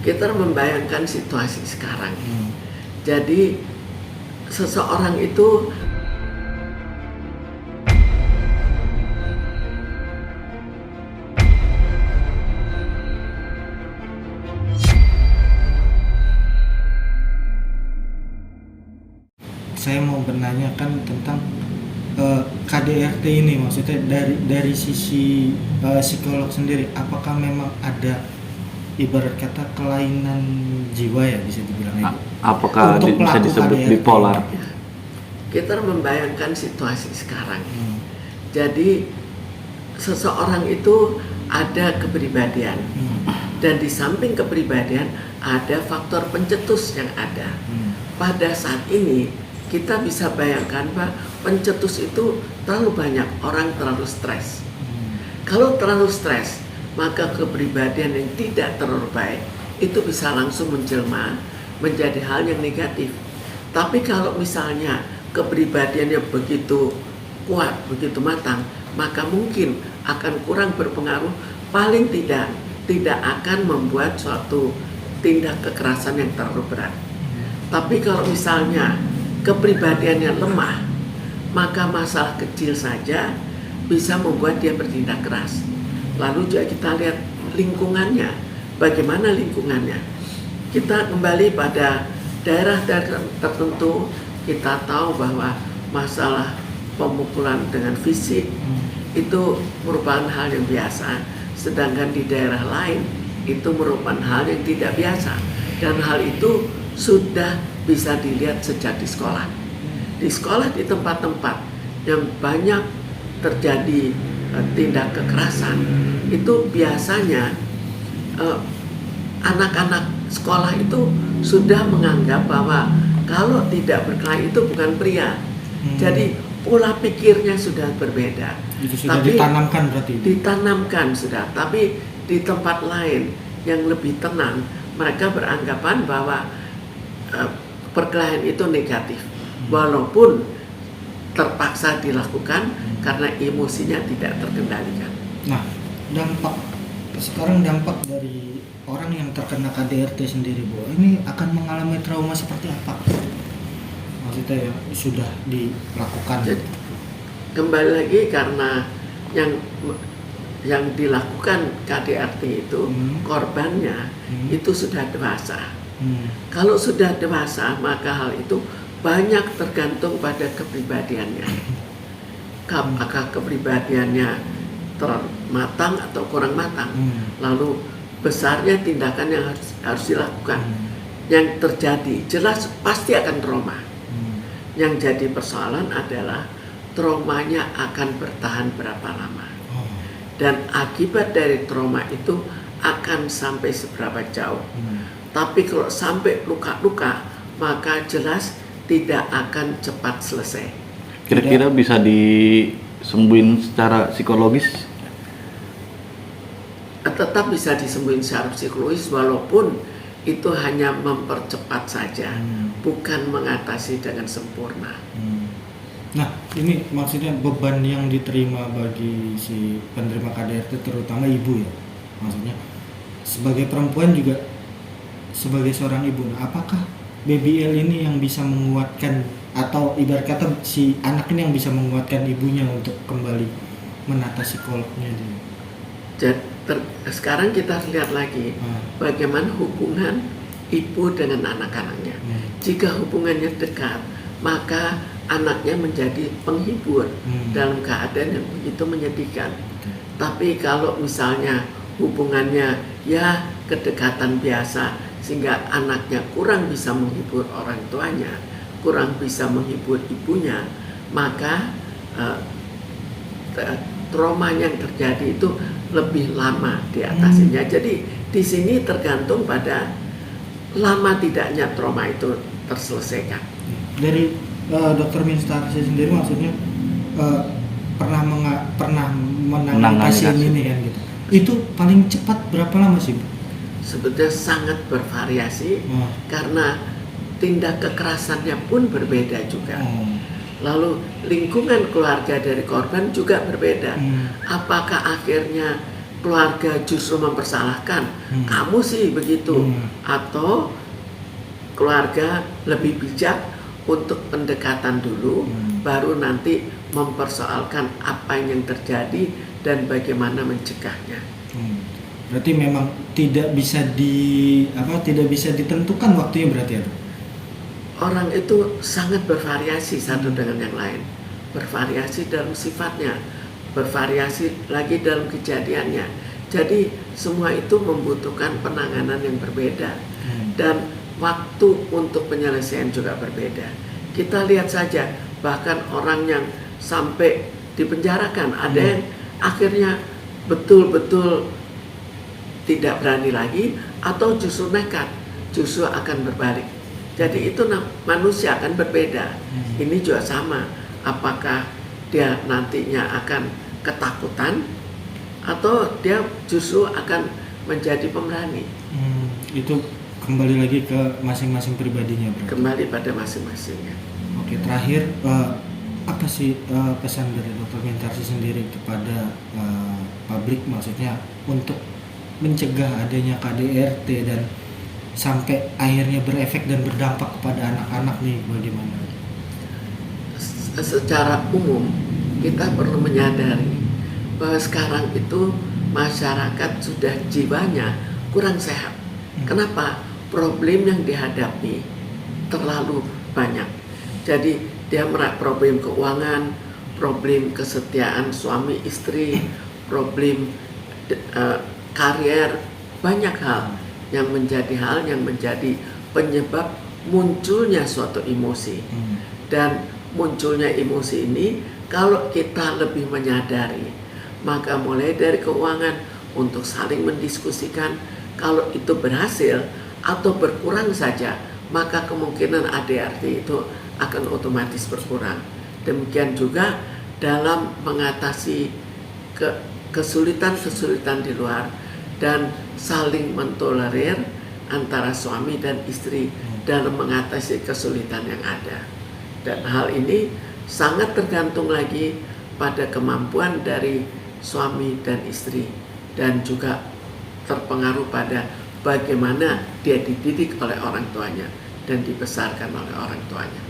Kita membayangkan situasi sekarang. Jadi seseorang itu saya mau menanyakan tentang KDRT ini, maksudnya dari sisi psikolog sendiri, apakah memang ada ibarat kata kelainan jiwa ya bisa dibilang itu? Apakah bisa disebut KDRT? bipolar? kita membayangkan situasi sekarang. Jadi seseorang itu ada kepribadian dan di samping kepribadian ada faktor pencetus yang ada. Pada saat ini kita bisa bayangkan bahwa pencetus itu terlalu banyak, orang terlalu stres. Kalau terlalu stres, maka kepribadian yang tidak terlalu baik itu bisa langsung menjelma menjadi hal yang negatif. Tapi kalau misalnya kepribadiannya begitu kuat, begitu matang, maka mungkin akan kurang berpengaruh, paling tidak akan membuat suatu tindak kekerasan yang terlalu berat. Tapi kalau misalnya kepribadiannya lemah, maka masalah kecil saja bisa membuat dia bertindak keras. Lalu juga kita lihat lingkungannya, bagaimana lingkungannya. Kita kembali pada daerah tertentu, kita tahu bahwa masalah pemukulan dengan fisik itu merupakan hal yang biasa, sedangkan di daerah lain itu merupakan hal yang tidak biasa, dan hal itu sudah bisa dilihat sejak di sekolah. Di sekolah, di tempat-tempat yang banyak terjadi tindak kekerasan, itu biasanya anak-anak sekolah itu sudah menganggap bahwa kalau tidak berkelahi itu bukan pria. Jadi pola pikirnya sudah berbeda. Itu sudah ditanamkan berarti? Ditanamkan sudah, tapi di tempat lain yang lebih tenang, mereka beranggapan bahwa perkelahian itu negatif, walaupun terpaksa dilakukan karena emosinya tidak terkendalikan. Nah, dampak dari orang yang terkena KDRT sendiri, Bu, ini akan mengalami trauma seperti apa? Maksudnya ya sudah dilakukan. Jadi, kembali lagi karena yang dilakukan KDRT itu korbannya itu sudah dewasa. Kalau sudah dewasa, maka hal itu banyak tergantung pada kepribadiannya. Apakah kepribadiannya matang atau kurang matang, lalu besarnya tindakan yang harus dilakukan. Yang terjadi jelas pasti akan trauma. Yang jadi persoalan adalah traumanya akan bertahan berapa lama, dan akibat dari trauma itu akan sampai seberapa jauh. Tapi kalau sampai luka-luka, maka jelas tidak akan cepat selesai. Kira-kira bisa disembuhin secara psikologis? Tetap bisa disembuhin secara psikologis, walaupun itu hanya mempercepat saja, bukan mengatasi dengan sempurna. Nah, ini maksudnya beban yang diterima bagi si penerima KDRT, terutama ibu ya, maksudnya sebagai perempuan juga, sebagai seorang ibu, apakah BBL ini yang bisa menguatkan, atau ibarat kata si anak ini yang bisa menguatkan ibunya untuk kembali menata psikolognya dia? Sekarang kita lihat lagi bagaimana hubungan ibu dengan anak-anaknya. Jika hubungannya dekat, maka anaknya menjadi penghibur dalam keadaan yang begitu menyedihkan. Tapi kalau misalnya hubungannya ya kedekatan biasa, sehingga anaknya kurang bisa menghibur orang tuanya, kurang bisa menghibur ibunya, maka trauma yang terjadi itu lebih lama diatasinya. Jadi di sini tergantung pada lama tidaknya trauma itu terselesaikan. Dari Dokter Minstarsi sendiri, maksudnya pernah menangani pasien ini kan gitu. Itu paling cepat berapa lama sih, Bu? Sebetulnya sangat bervariasi karena tindak kekerasannya pun berbeda juga. Lalu lingkungan keluarga dari korban juga berbeda. Apakah akhirnya keluarga justru mempersalahkan, kamu sih begitu, atau keluarga lebih bijak untuk pendekatan dulu, baru nanti mempersoalkan apa yang terjadi dan bagaimana mencegahnya. Berarti memang tidak bisa ditentukan waktunya berarti ya? Orang itu sangat bervariasi satu dengan yang lain, bervariasi dalam sifatnya, bervariasi lagi dalam kejadiannya. Jadi semua itu membutuhkan penanganan yang berbeda dan waktu untuk penyelesaian juga berbeda. Kita lihat saja, bahkan orang yang sampai dipenjarakan, ada yang akhirnya betul-betul tidak berani lagi atau justru nekat, justru akan berbalik. Jadi itu manusia akan berbeda. Ini juga sama, apakah dia nantinya akan ketakutan atau dia justru akan menjadi pemberani. Itu kembali lagi ke masing-masing pribadinya berarti. Kembali pada masing-masingnya. Oke, terakhir apa sih pesan dari Dr. Mintarsi sendiri kepada publik, maksudnya untuk mencegah adanya KDRT dan sampai akhirnya berefek dan berdampak kepada anak-anak nih, bagaimana? Secara umum kita perlu menyadari bahwa sekarang itu masyarakat sudah jiwanya kurang sehat. Kenapa? Problem yang dihadapi terlalu banyak. Jadi dia problem keuangan, problem kesetiaan suami istri, problem karier, banyak hal yang menjadi penyebab munculnya suatu emosi. Dan munculnya emosi ini kalau kita lebih menyadari, maka mulai dari keuangan untuk saling mendiskusikan, kalau itu berhasil atau berkurang saja, maka kemungkinan ADHD itu akan otomatis berkurang. Demikian juga dalam mengatasi kesulitan-kesulitan di luar dan saling mentolerir antara suami dan istri dalam mengatasi kesulitan yang ada. Dan hal ini sangat tergantung lagi pada kemampuan dari suami dan istri dan juga terpengaruh pada bagaimana dia dididik oleh orang tuanya dan dibesarkan oleh orang tuanya.